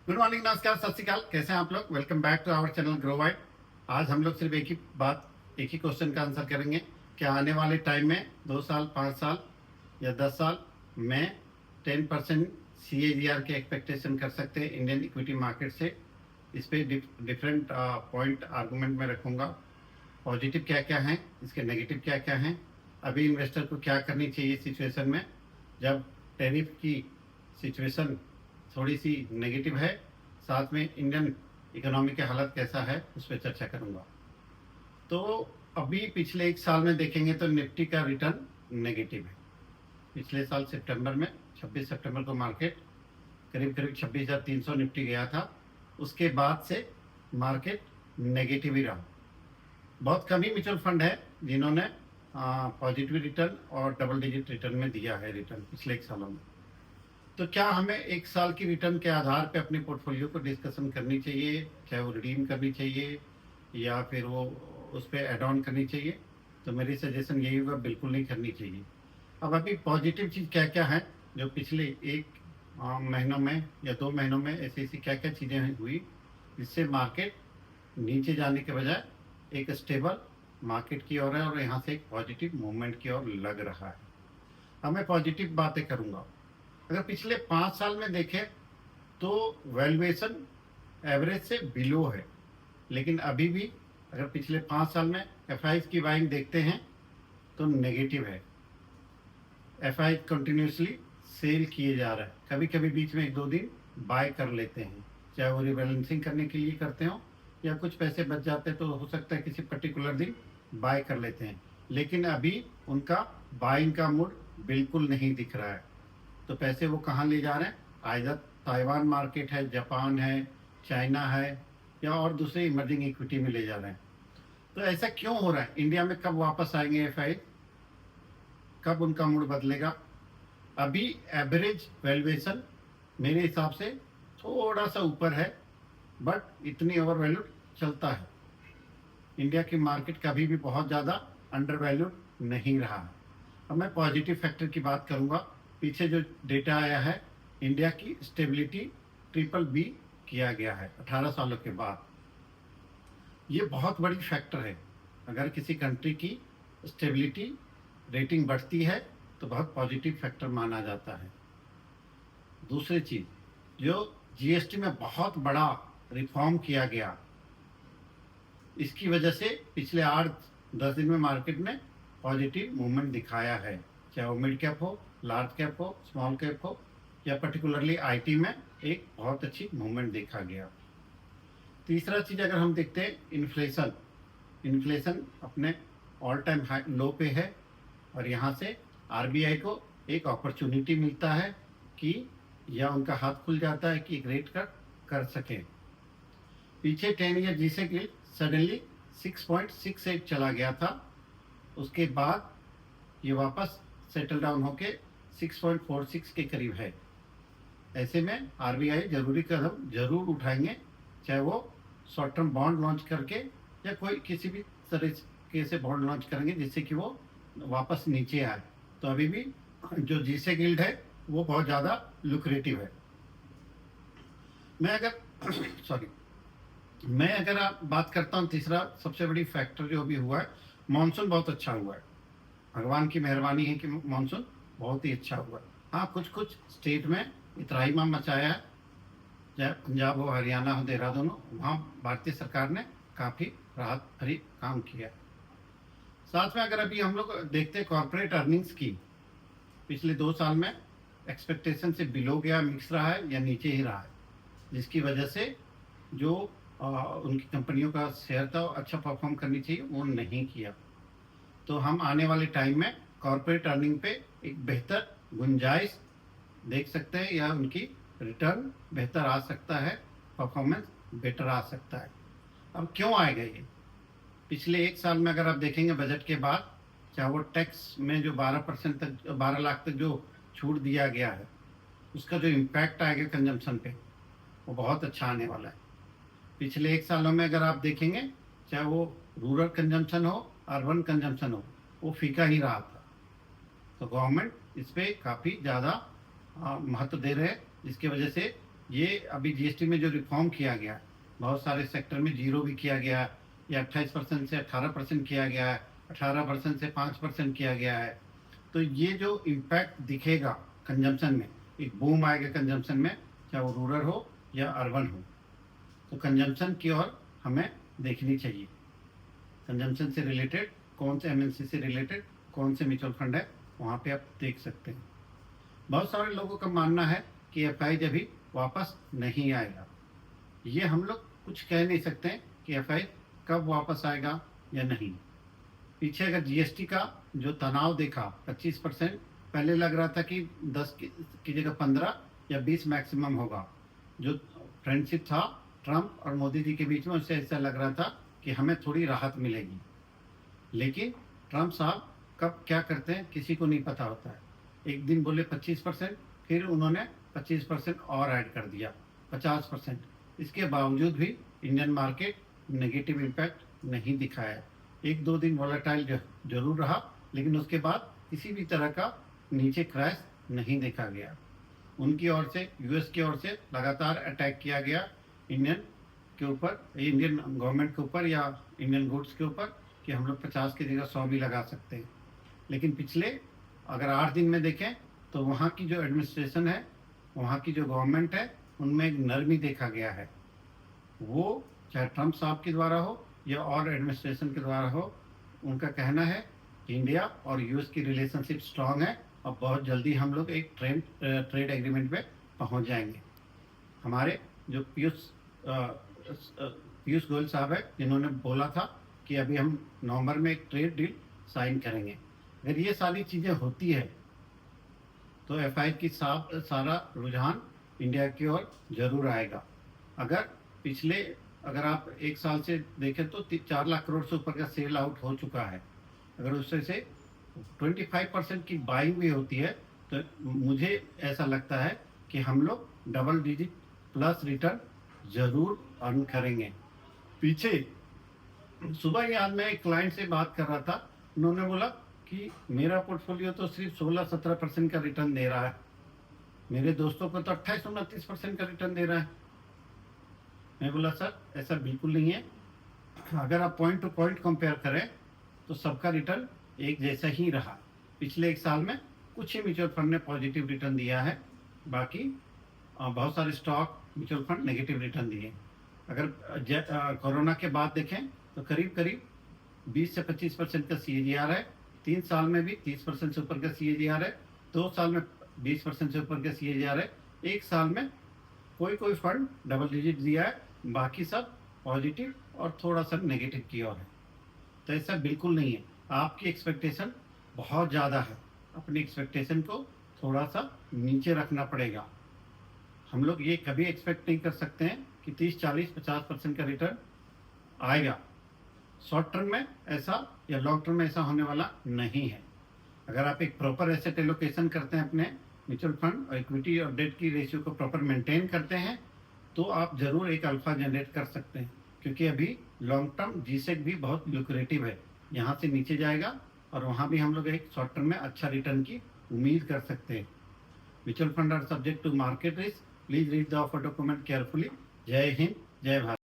Good morning, नमस्कार, सत श्री अकाल। कैसे हैं आप लोग? Welcome back to our channel grow wide. आज हम लोग सिर्फ एक ही क्वेश्चन का आंसर करेंगे। क्या आने वाले टाइम में 2 साल, 5 साल या 10 साल में 10% CAGR के एक्सपेक्टेशन कर सकते हैं इंडियन इक्विटी मार्केट से? इस पे डिफरेंट पॉइंट आर्गूमेंट में रखूंगा। पॉजिटिव क्या क्या हैं, इसके नेगेटिव क्या क्या हैं, अभी इन्वेस्टर को क्या करनी चाहिए सिचुएशन में जब टैरिफ की सिचुएशन थोड़ी सी नेगेटिव है, साथ में इंडियन इकोनॉमी की हालत कैसा है उस पर चर्चा करूंगा। तो अभी पिछले 1 साल में देखेंगे तो निफ्टी का रिटर्न नेगेटिव है। पिछले साल सितंबर में 26 सितंबर को मार्केट करीब करीब 26,300 निफ्टी गया था। उसके बाद से मार्केट नेगेटिव ही रहा। बहुत कम ही म्यूचुअल फंड है जिन्होंने पॉजिटिव रिटर्न और डबल डिजिट रिटर्न में दिया है रिटर्न पिछले 1 सालों में। तो क्या हमें 1 साल की रिटर्न के आधार पे अपने पोर्टफोलियो को डिस्कशन करनी चाहिए, चाहे वो रिडीम करनी चाहिए या फिर वो उस पर एड ऑन करनी चाहिए? तो मेरी सजेशन यही होगा, बिल्कुल नहीं करनी चाहिए। अब अभी पॉजिटिव चीज़ क्या क्या है जो पिछले 1 महीनों में या 2 महीनों में ऐसी ऐसी क्या क्या चीज़ें हुई जिससे मार्केट नीचे जाने के बजाय एक स्टेबल मार्केट की ओर है और यहाँ से एक पॉजिटिव मूवमेंट की ओर लग रहा है। अब मैं पॉजिटिव बातें करूँगा। अगर पिछले 5 साल में देखें तो वैल्यूएशन एवरेज से बिलो है, लेकिन अभी भी अगर पिछले 5 साल में FIs की बाइंग देखते हैं तो नेगेटिव है। FI कंटिन्यूसली सेल किए जा रहा है, कभी कभी बीच में 1-2 दिन बाय कर लेते हैं, चाहे वो रिबैलेंसिंग करने के लिए करते हो या कुछ पैसे बच जाते तो हो सकता है किसी पर्टिकुलर दिन बाय कर लेते हैं, लेकिन अभी उनका बाइंग का मूड बिल्कुल नहीं दिख रहा है। तो पैसे वो कहाँ ले जा रहे हैं? आइदर ताइवान मार्केट है, जापान है, चाइना है या और दूसरे इमर्जिंग इक्विटी में ले जा रहे हैं। तो ऐसा क्यों हो रहा है? इंडिया में कब वापस आएंगे FI? कब उनका मूड बदलेगा? अभी एवरेज वैल्यूएशन मेरे हिसाब से थोड़ा सा ऊपर है, बट इतनी ओवर वैल्यूड चलता है। इंडिया की मार्केट कभी भी बहुत ज़्यादा अंडर वैल्यूड नहीं रहा है। अब मैं पॉजिटिव फैक्टर की बात करूंगा। पीछे जो डेटा आया है, इंडिया की स्टेबिलिटी BBB किया गया है 18 सालों के बाद। ये बहुत बड़ी फैक्टर है। अगर किसी कंट्री की स्टेबिलिटी रेटिंग बढ़ती है तो बहुत पॉजिटिव फैक्टर माना जाता है। दूसरी चीज, जो GST में बहुत बड़ा रिफॉर्म किया गया, इसकी वजह से पिछले 8-10 दिन में मार्केट ने पॉजिटिव मूवमेंट दिखाया है, चाहे वो मिड कैप हो, लार्ज कैप हो, स्मॉल कैप हो या पर्टिकुलरली IT में एक बहुत अच्छी मूवमेंट देखा गया। तीसरा चीज अगर हम देखते हैं, इन्फ्लेशन अपने ऑल टाइम हाई लो पे है और यहाँ से RBI को एक अपॉर्चुनिटी मिलता है कि या उनका हाथ खुल जाता है कि एक रेट कट कर सके। पीछे 10 ईयर G-Sec यील्ड सडनली 6.68 चला गया था, उसके बाद ये वापस सेटल डाउन होके 6.46 के करीब है। ऐसे में RBI जरूरी कदम जरूर उठाएंगे, चाहे वो शॉर्ट टर्म बॉन्ड लॉन्च करके या कोई किसी भी तरीके से बॉन्ड लॉन्च करेंगे जिससे कि वो वापस नीचे आए। तो अभी भी जो G-Sec यील्ड है वो बहुत ज़्यादा लुक्रेटिव है। मैं अगर आप बात करता हूँ, तीसरा सबसे बड़ी फैक्टर जो भी हुआ है, मानसून बहुत अच्छा हुआ है। भगवान की मेहरबानी है कि मानसून बहुत ही अच्छा हुआ है। हाँ, कुछ कुछ स्टेट में इतराहीमा मचाया है, चाहे पंजाब हो, हरियाणा हो, देहरादून हो, वहाँ भारतीय सरकार ने काफ़ी राहत भरी काम किया। साथ में अगर अभी हम लोग देखते हैं कॉर्पोरेट अर्निंग्स की, पिछले 2 साल में एक्सपेक्टेशन से बिलो गया, मिक्स रहा है या नीचे ही रहा है, जिसकी वजह से जो उनकी कंपनियों का शेयर था अच्छा परफॉर्म करनी चाहिए वो नहीं किया। तो हम आने वाले टाइम में कॉर्पोरेट अर्निंग पे एक बेहतर गुंजाइश देख सकते हैं या उनकी रिटर्न बेहतर आ सकता है, परफॉर्मेंस बेटर आ सकता है। अब क्यों आएगा ये? पिछले 1 साल में अगर आप देखेंगे बजट के बाद, चाहे वो टैक्स में जो 12% तक, 12 लाख तक जो छूट दिया गया है, उसका जो इम्पैक्ट आएगा कंजम्पशन पे वो बहुत अच्छा आने वाला है। पिछले 1 सालों में अगर आप देखेंगे, चाहे वो रूरल कंजम्पशन हो, अर्बन कंजम्पशन हो, वो फीका ही रहा था। तो गवर्नमेंट इस पर काफ़ी ज़्यादा महत्व दे रहे हैं, जिसकी वजह से ये अभी जीएसटी में जो रिफॉर्म किया गया, बहुत सारे सेक्टर में जीरो भी किया गया, या 28% से 18% किया गया है, 18% से 5% किया गया है। तो ये जो इम्पैक्ट दिखेगा कंजम्पशन में, एक बूम आएगा कंजम्पशन में, चाहे वो रूरल हो या अर्बन हो। तो कंजम्पशन की ओर हमें देखनी चाहिए। कंजम्पशन से रिलेटेड कौन से एमएनसी से रिलेटेड कौन से म्यूचुअल फंड है, वहाँ पे आप देख सकते हैं। बहुत सारे लोगों का मानना है कि एफआई अभी वापस नहीं आएगा। ये हम लोग कुछ कह नहीं सकते हैं कि एफआई कब वापस आएगा या नहीं। पीछे अगर जीएसटी का जो तनाव देखा 25%, पहले लग रहा था कि 10 की जगह 15 या 20 मैक्सिमम होगा। जो फ्रेंडशिप था ट्रंप और मोदी जी के बीच में, उससे ऐसा लग रहा था कि हमें थोड़ी राहत मिलेगी। लेकिन ट्रंप साहब कब क्या करते हैं किसी को नहीं पता होता है। एक दिन बोले 25%, फिर उन्होंने 25% और ऐड कर दिया 50%। इसके बावजूद भी इंडियन मार्केट नेगेटिव इम्पैक्ट नहीं दिखाया। एक दो दिन वॉलेटाइल जरूर रहा, लेकिन उसके बाद किसी भी तरह का नीचे क्रैश नहीं देखा गया। उनकी ओर से, यूएस की ओर से लगातार अटैक किया गया इंडियन के ऊपर, इंडियन गवर्नमेंट के ऊपर या इंडियन गुड्स के ऊपर, कि हम लोग 50 की जगह 100 भी लगा सकते हैं। लेकिन पिछले अगर 8 दिन में देखें तो वहाँ की जो एडमिनिस्ट्रेशन है, वहाँ की जो गवर्नमेंट है, उनमें एक नरमी देखा गया है। वो चाहे ट्रंप साहब के द्वारा हो या और एडमिनिस्ट्रेशन के द्वारा हो, उनका कहना है कि इंडिया और यूएस की रिलेशनशिप स्ट्रांग है और बहुत जल्दी हम लोग एक ट्रेड एग्रीमेंट पे पहुंच जाएंगे। हमारे जो पीयूष गोयल साहब है, जिन्होंने बोला था कि अभी हम नवंबर में एक ट्रेड डील साइन करेंगे। अगर ये सारी चीज़ें होती है तो एफआई की सारा रुझान इंडिया की ओर जरूर आएगा। अगर आप एक साल से देखें तो 4 लाख करोड़ से ऊपर का सेल आउट हो चुका है। अगर उससे से 25% की बाइंग भी होती है तो मुझे ऐसा लगता है कि हम लोग डबल डिजिट प्लस रिटर्न जरूर अर्न करेंगे। पीछे सुबह ही आज मैं एक क्लाइंट से बात कर रहा था, उन्होंने बोला कि मेरा पोर्टफोलियो तो सिर्फ 16-17% का रिटर्न दे रहा है, मेरे दोस्तों को तो 28-29% का रिटर्न दे रहा है। मैं बोला सर ऐसा बिल्कुल नहीं है। अगर आप पॉइंट टू पॉइंट कंपेयर करें तो सबका रिटर्न एक जैसा ही रहा। पिछले एक साल में कुछ ही म्यूचुअल फंड ने पॉजिटिव रिटर्न दिया है, बाकी बहुत सारे stock mutual fund negative return दिए। अगर कोरोना के बाद देखें तो करीब करीब 20 से 25% का CAGR है। 3 साल में भी 30% से ऊपर का CAGR है। 2 साल में 20% से ऊपर का CAGR है। एक साल में कोई फंड डबल डिजिट दिया है, बाकी सब पॉजिटिव और थोड़ा सा नेगेटिव की ओर है। तो ऐसा बिल्कुल नहीं है। आपकी एक्सपेक्टेशन बहुत ज़्यादा है, अपनी एक्सपेक्टेशन को थोड़ा सा नीचे रखना पड़ेगा। हम लोग ये कभी एक्सपेक्ट नहीं कर सकते हैं कि 30, 40, 50% का रिटर्न आएगा। शॉर्ट टर्म में ऐसा या लॉन्ग टर्म में ऐसा होने वाला नहीं है। अगर आप एक प्रॉपर एसेट एलोकेशन करते हैं, अपने म्यूचुअल फंड और इक्विटी और डेट की रेशियो को प्रॉपर मेंटेन करते हैं, तो आप जरूर एक अल्फा जनरेट कर सकते हैं। क्योंकि अभी लॉन्ग टर्म जीसेक भी बहुत लुक्रेटिव है, यहाँ से नीचे जाएगा और वहाँ भी हम लोग एक शॉर्ट टर्म में अच्छा रिटर्न की उम्मीद कर सकते हैं। Mutual fund are subject to market risk. Please read the offer document carefully. Jai Hind, जय भारत।